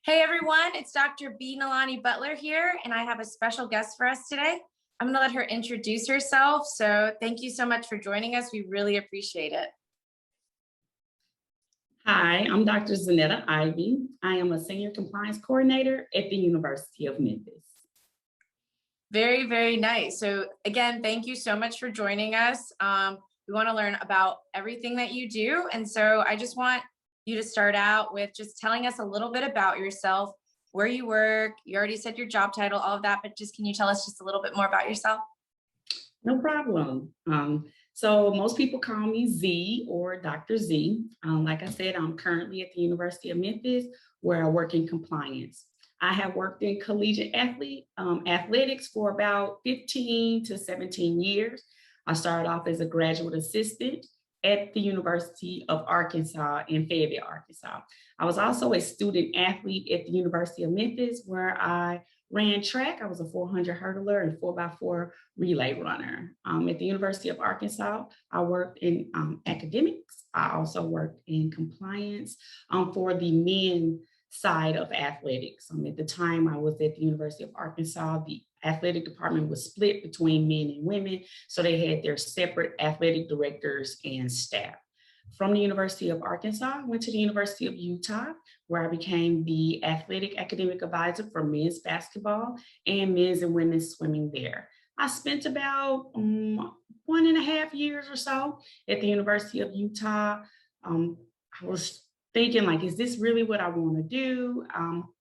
Hey everyone, it's Dr. B. Nalani Butler here, and I have a special guest for us today. I'm going to let her introduce herself. So thank you so much for joining us. We really appreciate it. Hi, I'm Dr. Zaneta Ivy. I am a senior compliance coordinator at the University of Memphis. Very, very nice. So again, thank you so much for joining us. We want to learn about everything that you do. And so I just want you to start out with just telling us a little bit about yourself, where you work. You already said your job title, all of that, but just can you tell us just a little bit more about yourself? No problem. So most people call me Z or Dr. Z. Like I said, I'm currently at the University of Memphis where I work in compliance. I have worked in collegiate athletics for about 15 to 17 years. I started off as a graduate assistant at the University of Arkansas in Fayetteville, Arkansas. I was also a student athlete at the University of Memphis where I ran track. I was a 400 hurdler and 4x4 relay runner. At the University of Arkansas, I worked in academics. I also worked in compliance for the men side of athletics. At the time I was at the University of Arkansas, the athletic department was split between men and women. So they had their separate athletic directors and staff. From the University of Arkansas, I went to the University of Utah, where I became the athletic academic advisor for men's basketball and men's and women's swimming there. I spent about 1.5 years or so at the University of Utah. I was thinking, like, is this really what I want to do?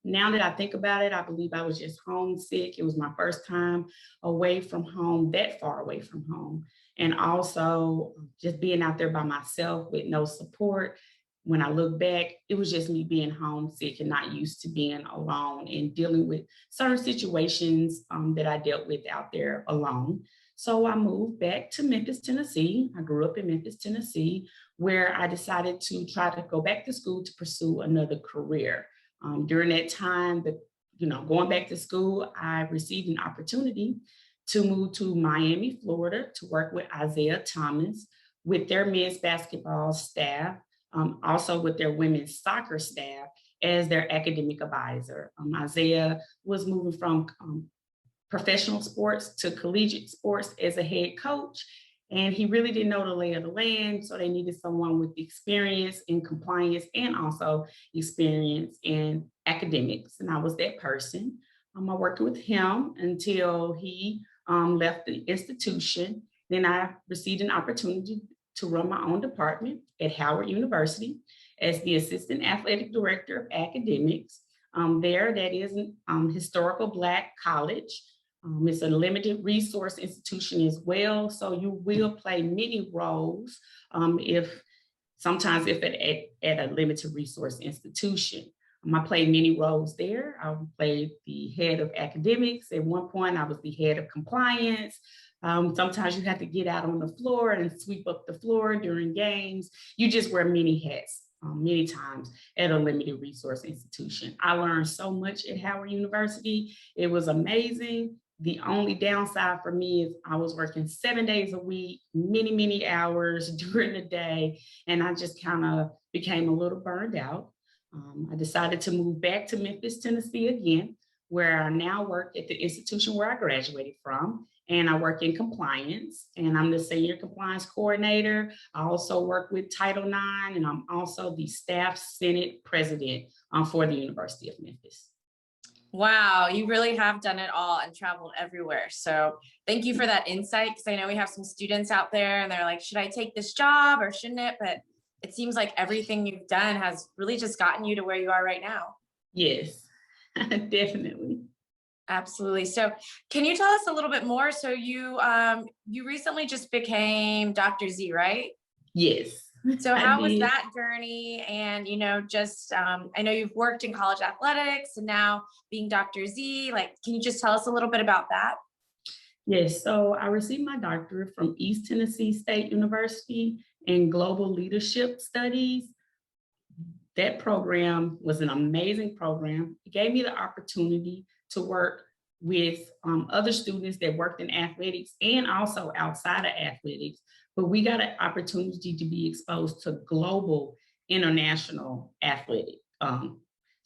Now that I think about it, I believe I was just homesick. It was my first time away from home, that far away from home. And also just being out there by myself with no support. When I look back, it was just me being homesick and not used to being alone and dealing with certain situations that I dealt with out there alone. So I moved back to Memphis, Tennessee. I grew up in Memphis, Tennessee, where I decided to try to go back to school to pursue another career. During that time, going back to school, I received an opportunity to move to Miami, Florida, to work with Isaiah Thomas with their men's basketball staff, also with their women's soccer staff as their academic advisor. Isaiah was moving from professional sports to collegiate sports as a head coach. And he really didn't know the lay of the land. So they needed someone with experience in compliance and also experience in academics. And I was that person. I worked with him until he left the institution. Then I received an opportunity to run my own department at Howard University as the assistant athletic director of academics. That is an historical Black college. It's a limited resource institution as well, so you will play many roles if at a limited resource institution. I played many roles there. I played the head of academics. At one point, I was the head of compliance. Sometimes you have to get out on the floor and sweep up the floor during games. You just wear many hats. Many times at a limited resource institution. I learned so much at Howard University. It was amazing. The only downside for me is I was working 7 days a week, many, many hours during the day, and I just kind of became a little burned out. I decided to move back to Memphis, Tennessee again, where I now work at the institution where I graduated from, and I work in compliance, and I'm the senior compliance coordinator. I also work with Title IX, and I'm also the staff senate president for the University of Memphis. Wow, you really have done it all and traveled everywhere. So thank you for that insight, because I know we have some students out there and they're like, should I take this job or shouldn't it? But it seems like everything you've done has really just gotten you to where you are right now. Yes, definitely. Absolutely. So can you tell us a little bit more? So you recently just became Dr. Z, right? Yes. So how was that journey? And, I know you've worked in college athletics and now being Dr. Z, can you just tell us a little bit about that? Yes, so I received my doctorate from East Tennessee State University in Global Leadership Studies. That program was an amazing program. It gave me the opportunity to work with other students that worked in athletics and also outside of athletics. But we got an opportunity to be exposed to global international athletic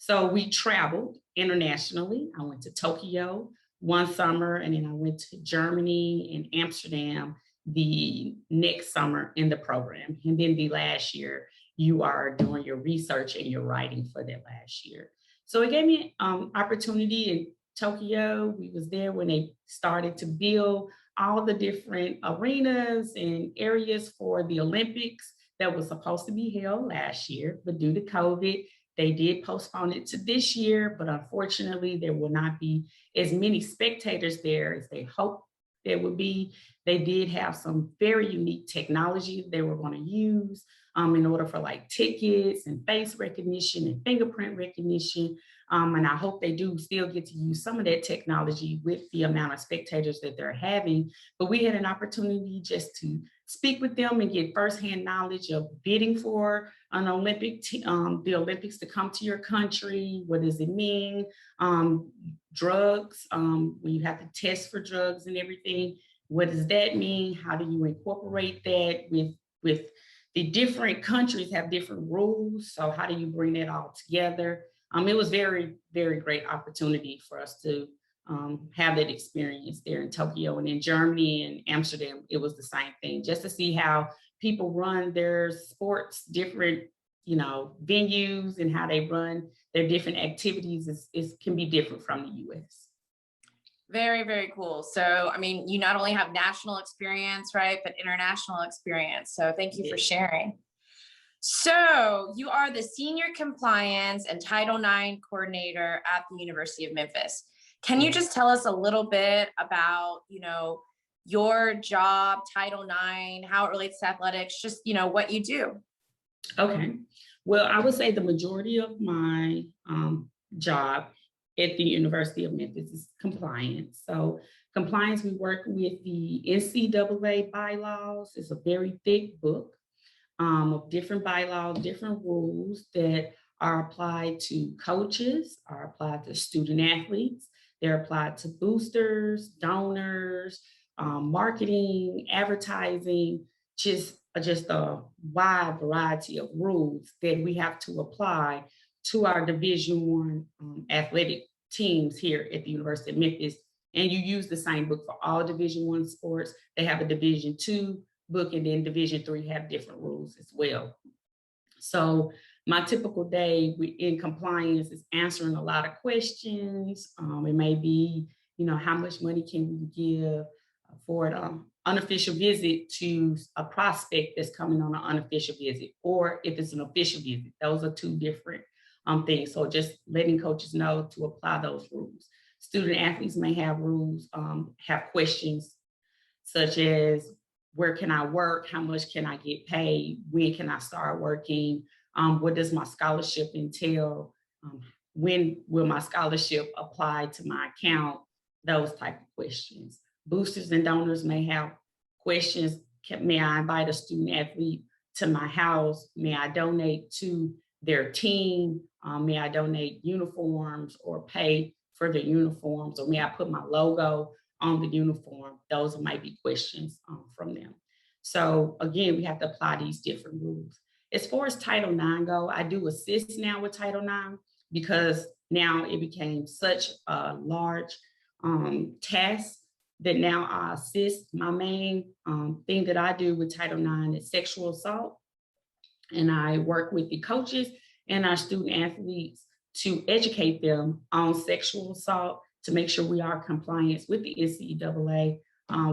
So we traveled internationally. I went to Tokyo one summer, and then I went to Germany and Amsterdam the next summer in the program. And then the last year, you are doing your research and your writing for that last year. So it gave me opportunity in Tokyo. We was there when they started to build all the different arenas and areas for the Olympics that was supposed to be held last year, but due to COVID, they did postpone it to this year, but unfortunately, there will not be as many spectators there as they hoped there would be. They did have some very unique technology they were going to use in order for like tickets and face recognition and fingerprint recognition. And I hope they do still get to use some of that technology with the amount of spectators that they're having. But we had an opportunity just to speak with them and get firsthand knowledge of bidding for an the Olympics to come to your country. What does it mean? Drugs, when you have to test for drugs and everything. What does that mean? How do you incorporate that with the different countries have different rules? So how do you bring that all together? It was very, very great opportunity for us to have that experience there in Tokyo, and in Germany and Amsterdam. It was the same thing, just to see how people run their sports, different, venues, and how they run their different activities is can be different from the US. Very, very cool. So, I mean, you not only have national experience, right, but international experience. So thank you for Yes. sharing. So you are the Senior Compliance and Title IX Coordinator at the University of Memphis. Can you just tell us a little bit about, your job, Title IX, how it relates to athletics, just, what you do? Okay. Well, I would say the majority of my job at the University of Memphis is compliance. So compliance, we work with the NCAA bylaws. It's a very thick book of different bylaws, different rules that are applied to coaches, are applied to student athletes, they're applied to boosters, donors, marketing, advertising, just a wide variety of rules that we have to apply to our Division One athletic teams here at the University of Memphis. And you use the same book for all Division One sports. They have a Division Two book, and then Division Three have different rules as well. So my typical day in compliance is answering a lot of questions. It may be, how much money can we give for an unofficial visit to a prospect that's coming on an unofficial visit, or if it's an official visit. Those are two different things. So just letting coaches know to apply those rules. Student athletes may have rules, have questions such as, where can I work? How much can I get paid? When can I start working? What does my scholarship entail? When will my scholarship apply to my account? Those type of questions. Boosters and donors may have questions. May I invite a student athlete to my house? May I donate to their team? May I donate uniforms or pay for the uniforms? Or may I put my logo on the uniform? Those might be questions from them. So again, we have to apply these different rules. As far as Title IX go, I do assist now with Title IX because now it became such a large task that now I assist. My main thing that I do with Title IX is sexual assault. And I work with the coaches and our student athletes to educate them on sexual assault, to make sure we are compliant with the NCAA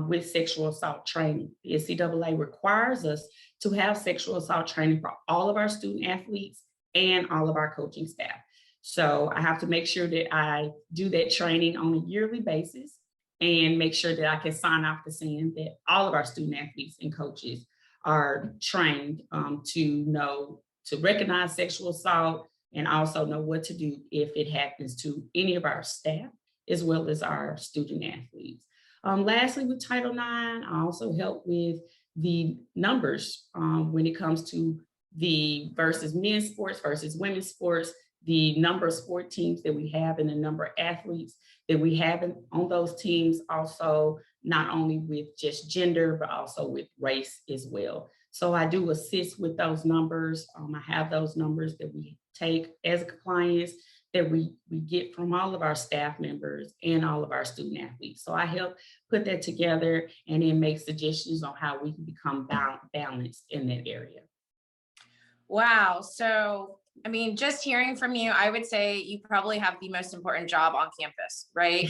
with sexual assault training. The NCAA requires us to have sexual assault training for all of our student athletes and all of our coaching staff. So I have to make sure that I do that training on a yearly basis and make sure that I can sign off to saying that all of our student athletes and coaches are trained to recognize sexual assault and also know what to do if it happens to any of our staff as well as our student athletes. Lastly, with Title IX, I also help with the numbers when it comes to the versus men's sports versus women's sports, the number of sport teams that we have and the number of athletes that we have on those teams, also not only with just gender, but also with race as well. So I do assist with those numbers. I have those numbers that we take as a compliance that we get from all of our staff members and all of our student athletes. So I help put that together and then make suggestions on how we can become balanced in that area. Wow. So, I mean, just hearing from you, I would say you probably have the most important job on campus, right?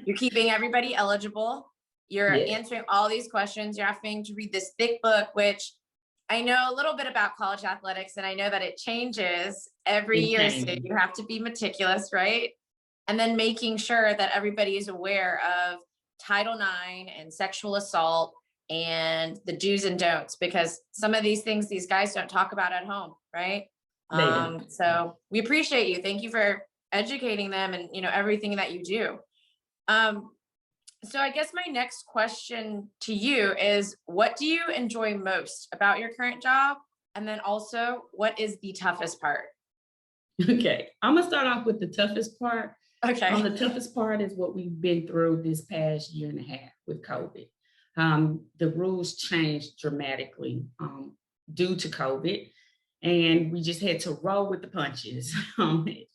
You're keeping everybody eligible. You're Yes, answering all these questions. You're having to read this thick book, which I know a little bit about college athletics, and I know that it changes every it year. So changes. you have to be meticulous, right? And then making sure that everybody is aware of Title IX and sexual assault and the do's and don'ts, because some of these things these guys don't talk about at home, right? They don't. So we appreciate you. Thank you for educating them and everything that you do. Um, so I guess my next question to you is, what do you enjoy most about your current job? And then also, what is the toughest part? Okay, I'm gonna start off with the toughest part. Okay. The toughest part is what we've been through this past year and a half with COVID. The rules changed dramatically due to COVID, and we just had to roll with the punches.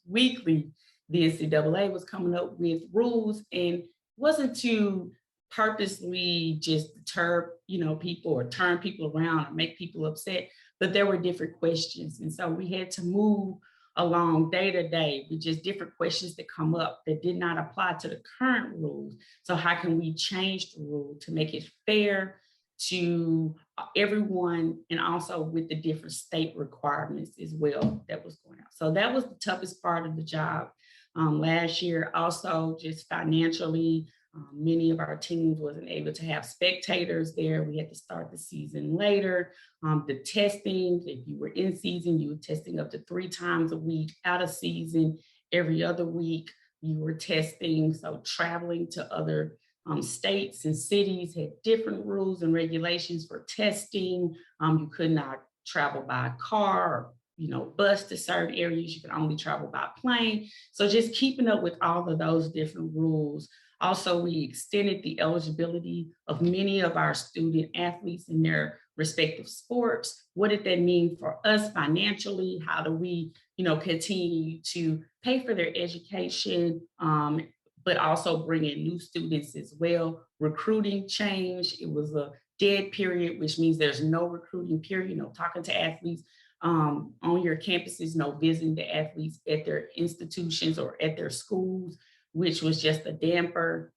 Weekly, the NCAA was coming up with rules, and wasn't to purposely just deter, people or turn people around or make people upset, but there were different questions, and so we had to move along day to day with just different questions that come up that did not apply to the current rules. So how can we change the rule to make it fair to everyone, and also with the different state requirements as well that was going on. So that was the toughest part of the job last year. Also, just financially, many of our teams wasn't able to have spectators there. We had to start the season later. The testing, if you were in season, you were testing up to 3 times a week. Out of season, every other week, you were testing. So traveling to other states and cities had different rules and regulations for testing. You could not travel by car or bus to certain areas. You could only travel by plane. So just keeping up with all of those different rules. Also, we extended the eligibility of many of our student athletes in their respective sports. What did that mean for us financially? How do we, continue to pay for their education, but also bring in new students as well? Recruiting changed. It was a dead period, which means there's no recruiting period, no talking to athletes on your campuses, no visiting the athletes at their institutions or at their schools, which was just a damper.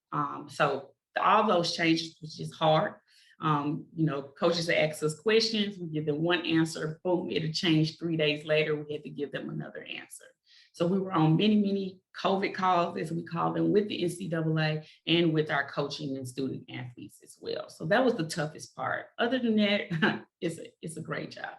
So all those changes was just hard. Coaches would ask us questions, we give them one answer, boom, it'll change 3 days later, we had to give them another answer. So we were on many, many COVID calls, as we call them, with the NCAA and with our coaching and student athletes as well. So that was the toughest part. Other than that, it's a great job.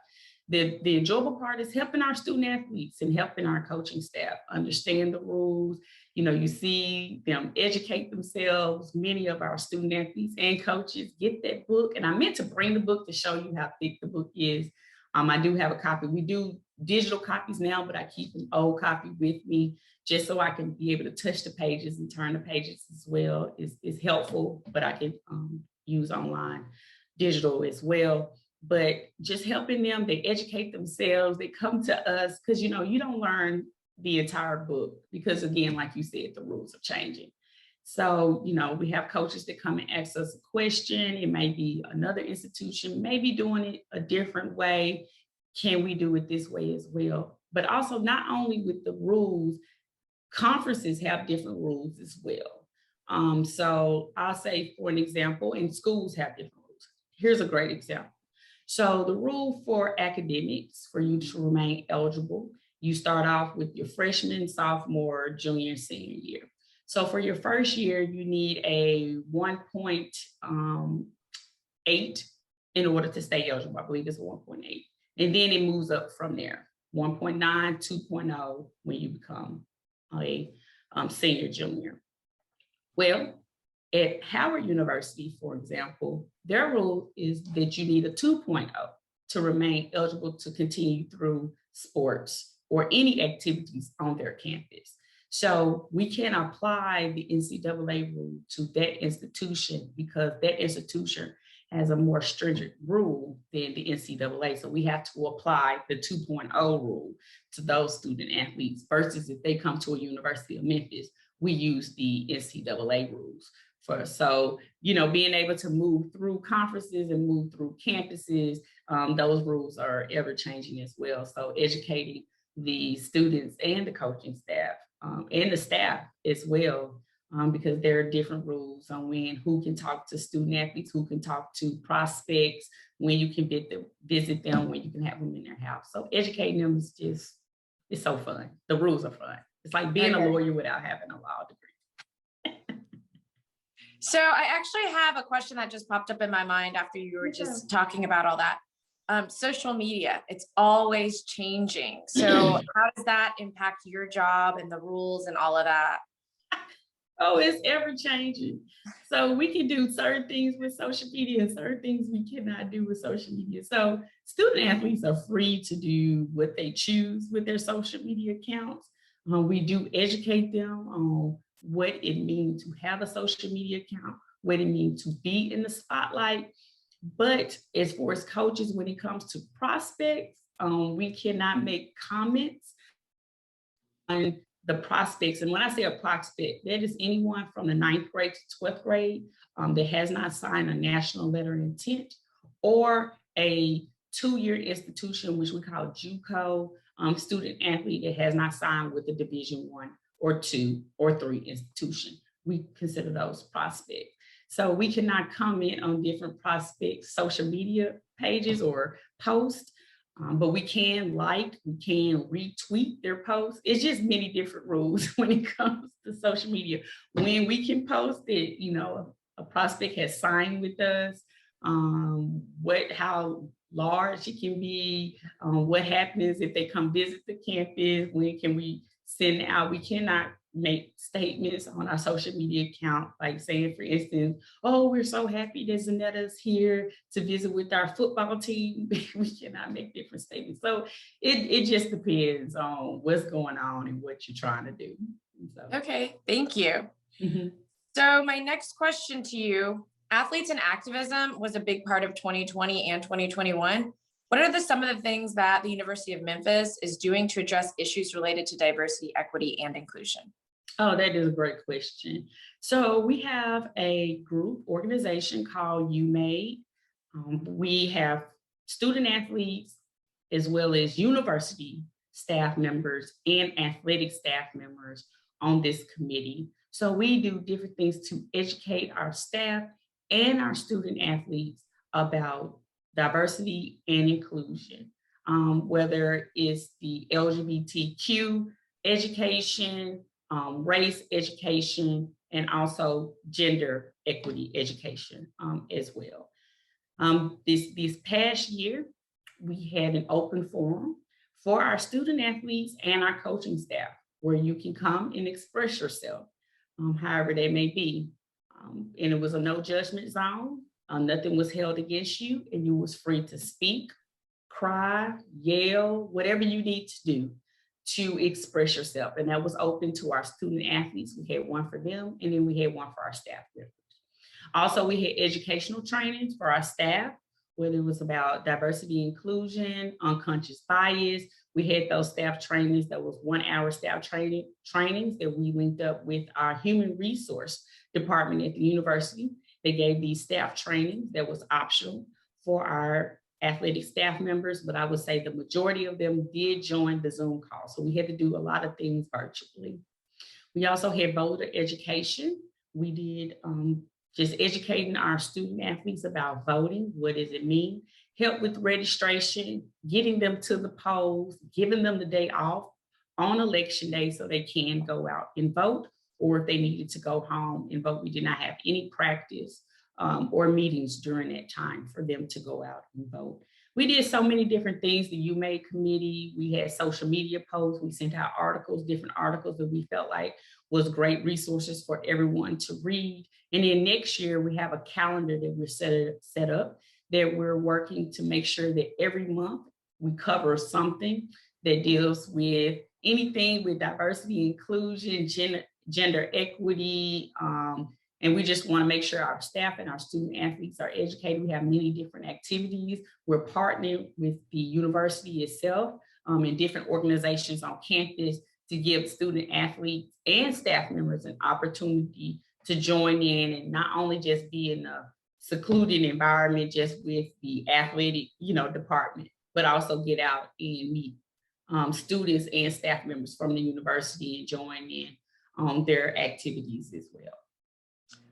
The enjoyable part is helping our student athletes and helping our coaching staff understand the rules. You see them educate themselves. Many of our student athletes and coaches get that book. And I meant to bring the book to show you how thick the book is. I do have a copy. We do digital copies now, but I keep an old copy with me just so I can be able to touch the pages and turn the pages as well. Is helpful, but I can use online digital as well. But just helping them, they educate themselves, they come to us, because you don't learn the entire book, because again, like you said, the rules are changing. So we have coaches that come and ask us a question. It may be another institution maybe doing it a different way. Can we do it this way as well? But also, not only with the rules, conferences have different rules as well. So I'll say, for an example, and schools have different rules. Here's a great example. So the rule for academics, for you to remain eligible, you start off with your freshman, sophomore, junior, senior year. So for your first year, you need a 1.8 in order to stay eligible. I believe it's 1.8. And then it moves up from there, 1.9, 2.0 when you become a senior, junior. Well, at Howard University, for example, their rule is that you need a 2.0 to remain eligible to continue through sports or any activities on their campus. So we can apply the NCAA rule to that institution, because that institution has a more stringent rule than the NCAA. So we have to apply the 2.0 rule to those student athletes versus if they come to a University of Memphis, we use the NCAA rules. So, being able to move through conferences and move through campuses, those rules are ever changing as well. So educating the students and the coaching staff and the staff as well, because there are different rules on who can talk to student athletes, who can talk to prospects, when you can visit them, when you can have them in their house. So educating them it's so fun. The rules are fun. It's like being a lawyer without having a law degree. So I actually have a question that just popped up in my mind after you were just talking about all that. Social media, it's always changing. So how does that impact your job and the rules and all of that? Oh, it's ever changing. So we can do certain things with social media and certain things we cannot do with social media. So student athletes are free to do what they choose with their social media accounts. We do educate them on what it means to have a social media account, what it means to be in the spotlight. But as far as coaches, when it comes to prospects, we cannot make comments on the prospects. And when I say a prospect, that is anyone from the 9th grade to 12th grade that has not signed a national letter of intent or a 2-year institution, which we call JUCO, student athlete that has not signed with the Division 1 or 2 or 3 institution. We consider those prospects. So we cannot comment on different prospects' social media pages or posts, but we can retweet their posts. It's just many different rules when it comes to social media. When we can post it, a prospect has signed with us, how large it can be, what happens if they come visit the campus, when can we send out. We cannot make statements on our social media account, like saying, for instance, oh, we're so happy that Zaneta's here to visit with our football team. We cannot make different statements. So it just depends on what's going on and what you're trying to do. So. Okay, thank you. Mm-hmm. So my next question to you, athletes and activism was a big part of 2020 and 2021. What are some of the things that the University of Memphis is doing to address issues related to diversity, equity, and inclusion? Oh, that is a great question. So we have a group organization called UMAID. We have student athletes as well as university staff members and athletic staff members on this committee. So we do different things to educate our staff and our student athletes about diversity and inclusion, whether it's the LGBTQ education, race education, and also gender equity education as well. This past year, we had an open forum for our student athletes and our coaching staff, where you can come and express yourself, however they may be. And it was a no judgment zone. Nothing was held against you, and you was free to speak, cry, yell, whatever you need to do to express yourself. And that was open to our student athletes. We had one for them, and then we had one for our staff members. Also, we had educational trainings for our staff, whether it was about diversity, inclusion, unconscious bias. We had those staff trainings that was 1-hour staff trainings that we linked up with our human resource department at the university. They gave these staff trainings that was optional for our athletic staff members, but I would say the majority of them did join the Zoom call. So we had to do a lot of things virtually. We also had voter education. We did just educating our student athletes about voting. What does it mean? Help with registration, getting them to the polls, giving them the day off on election day so they can go out and vote, or if they needed to go home and vote. We did not have any practice or meetings during that time for them to go out and vote. We did so many different things. The UMAID committee, we had social media posts, we sent out articles, different articles that we felt like was great resources for everyone to read. And then next year, we have a calendar that we're set up that we're working to make sure that every month we cover something that deals with anything with diversity, inclusion, gender equity, And we just want to make sure our staff and our student athletes are educated. We have many different activities. We're partnering with the university itself and different organizations on campus to give student athletes and staff members an opportunity to join in and not only just be in a secluded environment just with the athletic, department, but also get out and meet students and staff members from the university and join in their activities as well.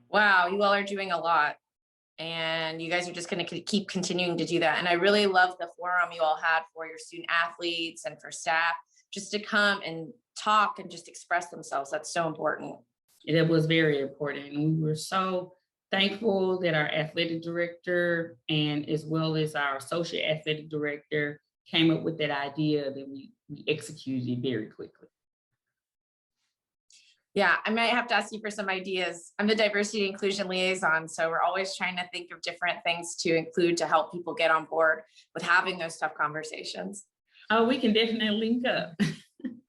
Wow, you all are doing a lot, and you guys are just going to keep continuing to do that. And I really love the forum you all had for your student athletes and for staff just to come and talk and just express themselves. That's so important. It was very important. And we were so thankful that our athletic director and as well as our associate athletic director came up with that idea that we executed it very quickly. Yeah, I might have to ask you for some ideas. I'm the diversity and inclusion liaison, so we're always trying to think of different things to include to help people get on board with having those tough conversations. Oh, we can definitely link up.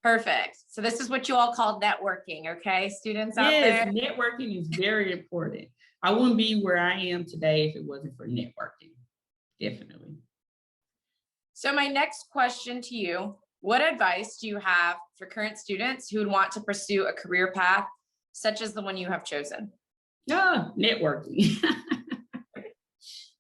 Perfect. So this is what you all call networking, okay, students out there? Yes, networking is very important. I wouldn't be where I am today if it wasn't for networking. Definitely. So my next question to you, what advice do you have for current students who would want to pursue a career path such as the one you have chosen? Networking.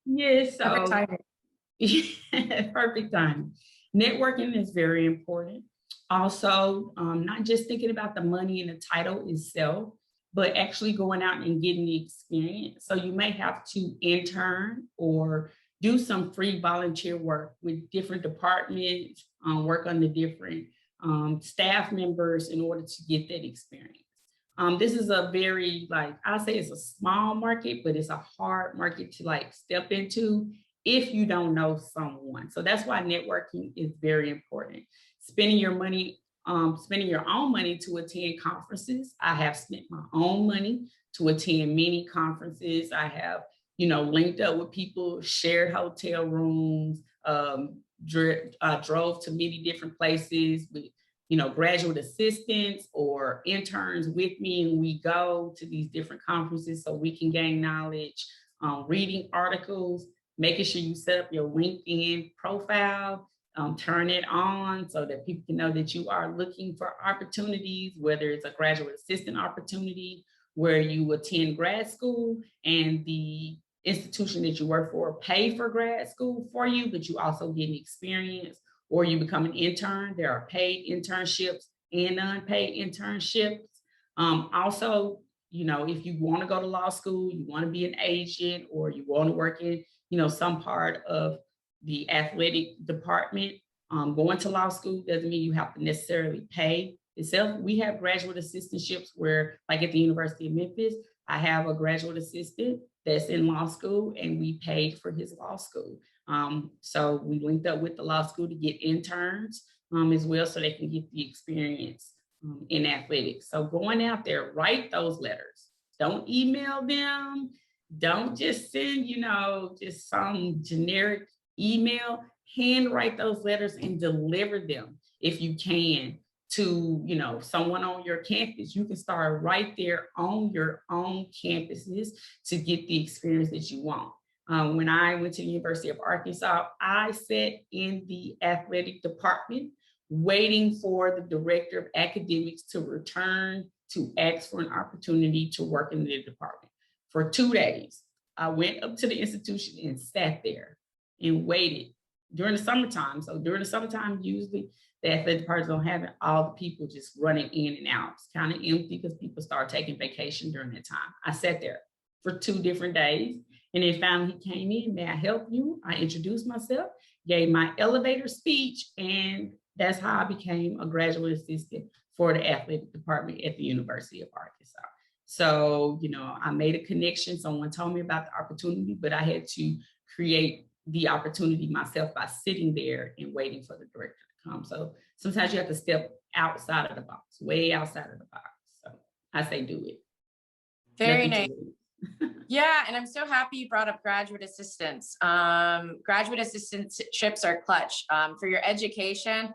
Yes, so Perfect timing. perfect time. Networking is very important. Also, not just thinking about the money and the title itself, but actually going out and getting the experience. So you may have to intern or do some free volunteer work with different departments, work on the different staff members in order to get that experience. This is a very, I say it's a small market, but it's a hard market to step into if you don't know someone. So that's why networking is very important. Spending your own money to attend conferences. I have spent my own money to attend many conferences. I have, linked up with people, shared hotel rooms, drove to many different places with, graduate assistants or interns with me, and we go to these different conferences so we can gain knowledge, reading articles, making sure you set up your LinkedIn profile, turn it on so that people can know that you are looking for opportunities, whether it's a graduate assistant opportunity where you attend grad school and the institution that you work for pay for grad school for you, but you also get an experience, or you become an intern. There are paid internships and unpaid internships. Also, if you want to go to law school, you want to be an agent, or you want to work in, some part of the athletic department, going to law school doesn't mean you have to necessarily pay itself. We have graduate assistantships where, like at the University of Memphis, I have a graduate assistant that's in law school and we paid for his law school. So we linked up with the law school to get interns as well so they can get the experience in athletics. So going out there, write those letters. Don't email them. Don't just send, just some generic email. Handwrite those letters and deliver them if you can to, someone on your campus. You can start right there on your own campuses to get the experience that you want. When I went to the University of Arkansas, I sat in the athletic department waiting for the director of academics to return to ask for an opportunity to work in the department. For 2 days, I went up to the institution and sat there and waited during the summertime. So during the summertime, usually the athletic departments don't have all the people just running in and out. It's kind of empty because people start taking vacation during that time. I sat there for 2 different days. And then finally he came in, may I help you? I introduced myself, gave my elevator speech, and that's how I became a graduate assistant for the athletic department at the University of Arkansas. So, I made a connection. Someone told me about the opportunity, but I had to create the opportunity myself by sitting there and waiting for the director to come. So sometimes you have to step outside of the box, way outside of the box. So I say do it. Very nice. Yeah, and I'm so happy you brought up graduate assistants. Graduate assistantships are clutch for your education,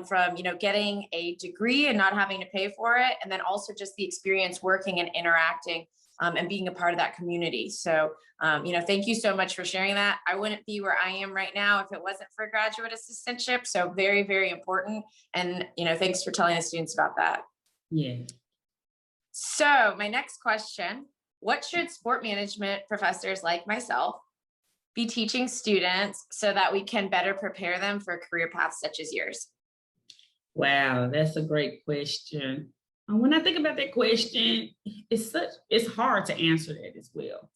from getting a degree and not having to pay for it, and then also just the experience working and interacting and being a part of that community. So, thank you so much for sharing that. I wouldn't be where I am right now if it wasn't for graduate assistantship. So very, very important. And, thanks for telling the students about that. Yeah. So my next question, what should sport management professors like myself be teaching students so that we can better prepare them for career paths such as yours? Wow, that's a great question. When I think about that question, it's hard to answer that as well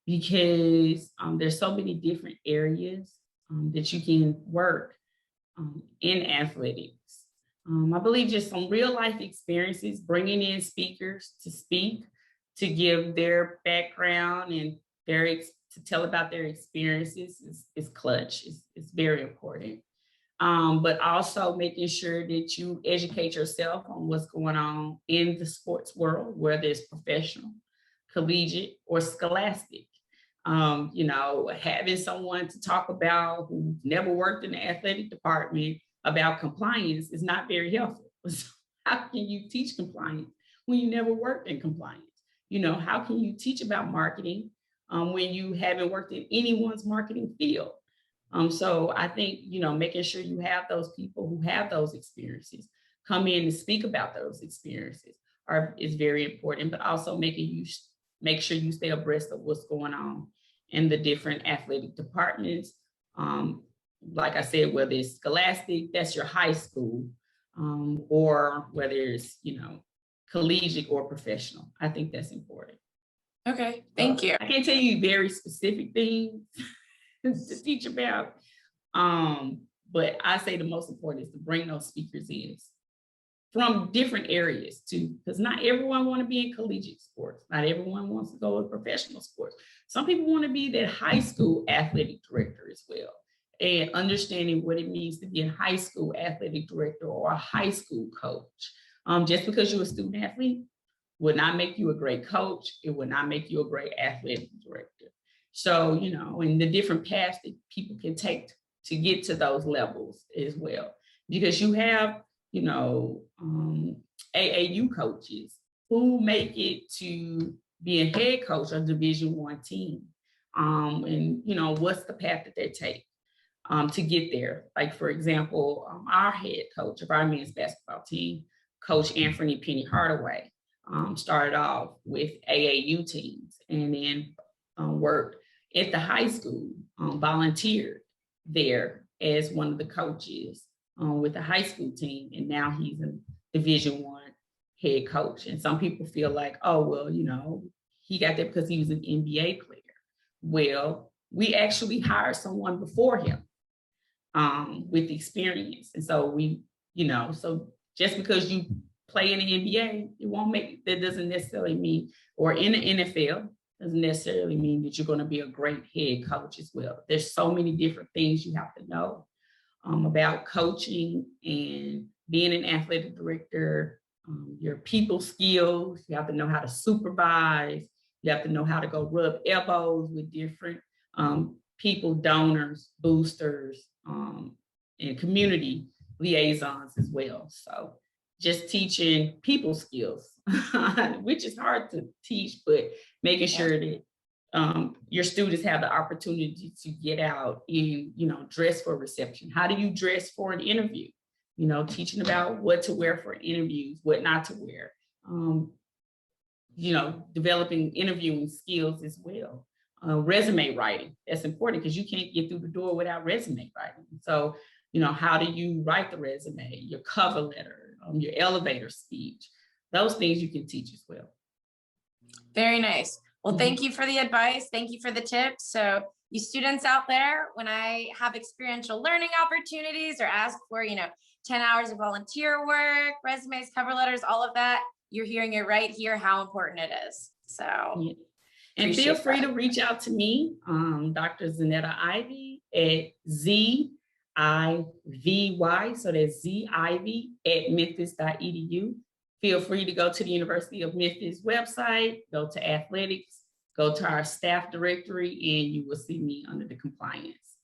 because there's so many different areas that you can work in athletics. I believe just some real life experiences, bringing in speakers to speak, to give their background and to tell about their experiences is clutch. It's very important. But also making sure that you educate yourself on what's going on in the sports world, whether it's professional, collegiate, or scholastic. Having someone to talk about who never worked in the athletic department about compliance is not very helpful. So how can you teach compliance when you never worked in compliance? How can you teach about marketing when you haven't worked in anyone's marketing field? So I think, making sure you have those people who have those experiences come in and speak about those experiences is very important, but also make sure you stay abreast of what's going on in the different athletic departments. Like I said, whether it's scholastic, that's your high school, or whether it's, collegiate or professional. I think that's important. Okay, thank you. I can't tell you very specific things to teach about. But I say the most important is to bring those speakers in from different areas too, because not everyone want to be in collegiate sports. Not everyone wants to go to professional sports. Some people want to be that high school athletic director as well, and understanding what it means to be a high school athletic director or a high school coach. Just because you're a student athlete would not make you a great coach. It would not make you a great athletic director. So, and the different paths that people can take to get to those levels as well. Because you have, AAU coaches who make it to be a head coach of Division I team. And, what's the path that they take to get there? Like, for example, our head coach of our men's basketball team, Coach Anthony Penny Hardaway, started off with AAU teams and then worked at the high school, volunteered there as one of the coaches with the high school team, and now he's a Division I head coach. And some people feel like, oh, well, he got there because he was an NBA player. Well, we actually hired someone before him with experience. And so so just because you play in the NBA, that doesn't necessarily mean, or in the NFL, doesn't necessarily mean that you're going to be a great head coach as well. There's so many different things you have to know about coaching and being an athletic director, your people skills. You have to know how to supervise. You have to know how to go rub elbows with different people, donors, boosters, and community liaisons as well. So just teaching people skills, which is hard to teach, but making sure that your students have the opportunity to get out and, dress for reception. How do you dress for an interview? Teaching about what to wear for interviews, what not to wear. Developing interviewing skills as well. Resume writing, that's important because you can't get through the door without resume writing. So, how do you write the resume, your cover letter, your elevator speech? Those things you can teach as well. Very nice. Well, thank you for the advice. Thank you for the tips. So you students out there, when I have experiential learning opportunities or ask for, 10 hours of volunteer work, resumes, cover letters, all of that, you're hearing it right here, how important it is. So, yeah. And feel free to reach out to me, Dr. Zaneta Ivy at ZIVY, so that's ZIVY at memphis.edu. Feel free to go to the University of Memphis website, go to athletics, go to our staff directory, and you will see me under the compliance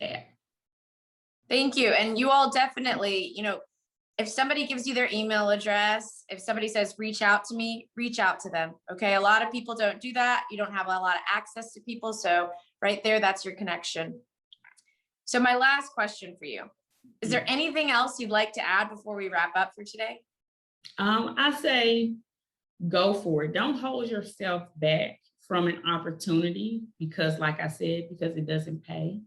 tab. Thank you. And you all definitely, if somebody gives you their email address, if somebody says, reach out to me, reach out to them. Okay. A lot of people don't do that. You don't have a lot of access to people. So right there, that's your connection. So my last question for you, is there anything else you'd like to add before we wrap up for today? I say go for it. Don't hold yourself back from an opportunity because, like I said, because it doesn't pay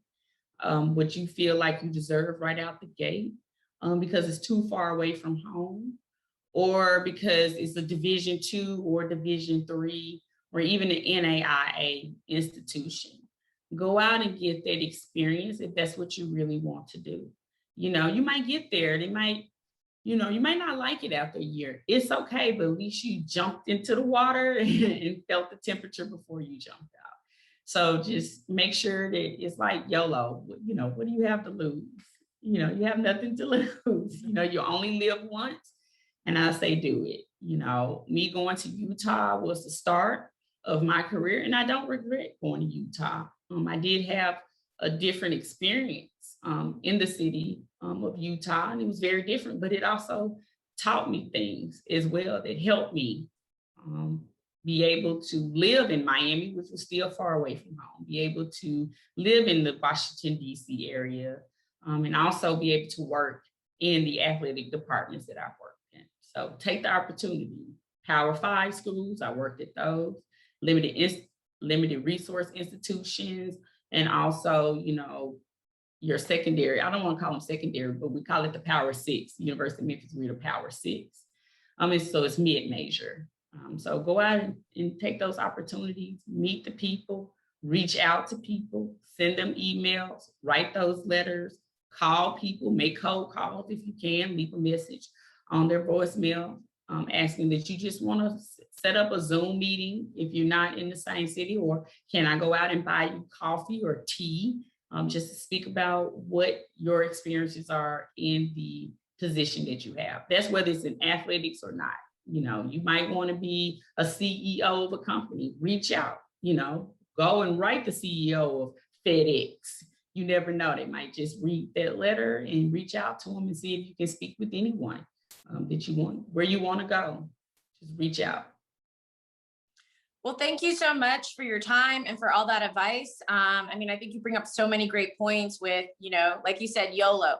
what you feel like you deserve right out the gate, because it's too far away from home, or because it's a Division 2 or Division 3, or even an NAIA institution. Go out and get that experience if that's what you really want to do. You might get there. You might not like it after a year. It's okay, but at least you jumped into the water and felt the temperature before you jumped out. So just make sure that it's like YOLO. What do you have to lose? You have nothing to lose. You only live once. And I say, do it. Me going to Utah was the start of my career, and I don't regret going to Utah. I did have a different experience in the city of Utah, and it was very different, but it also taught me things as well that helped me be able to live in Miami, which was still far away from home, be able to live in the Washington, D.C. area, and also be able to work in the athletic departments that I worked in. So take the opportunity. Power 5 schools, I worked at those, limited resource institutions, and also, your secondary. I don't want to call them secondary, but we call it the Power 6. University of Memphis, we're the Power 6. And so it's mid-major. So go out and take those opportunities, meet the people, reach out to people, send them emails, write those letters, call people, make cold calls if you can, leave a message on their voicemail, asking that you just want to set up a Zoom meeting if you're not in the same city, or can I go out and buy you coffee or tea, just to speak about what your experiences are in the position that you have. That's whether it's in athletics or not. You might want to be a CEO of a company, reach out, go and write the CEO of FedEx. You never know, they might just read that letter and reach out to them and see if you can speak with anyone that you want, where you want to go. Just reach out. Well, thank you so much for your time and for all that advice. I think you bring up so many great points with, like you said, YOLO,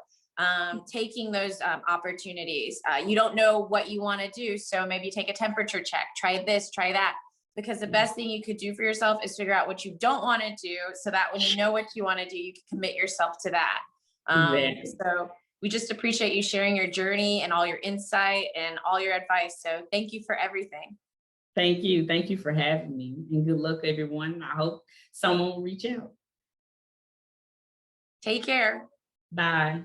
taking those opportunities. You don't know what you want to do. So maybe take a temperature check, try this, try that, because the best thing you could do for yourself is figure out what you don't want to do, so that when you know what you want to do, you can commit yourself to that. Exactly. So we just appreciate you sharing your journey and all your insight and all your advice. So thank you for everything. Thank you. Thank you for having me. And good luck, everyone. I hope someone will reach out. Take care. Bye.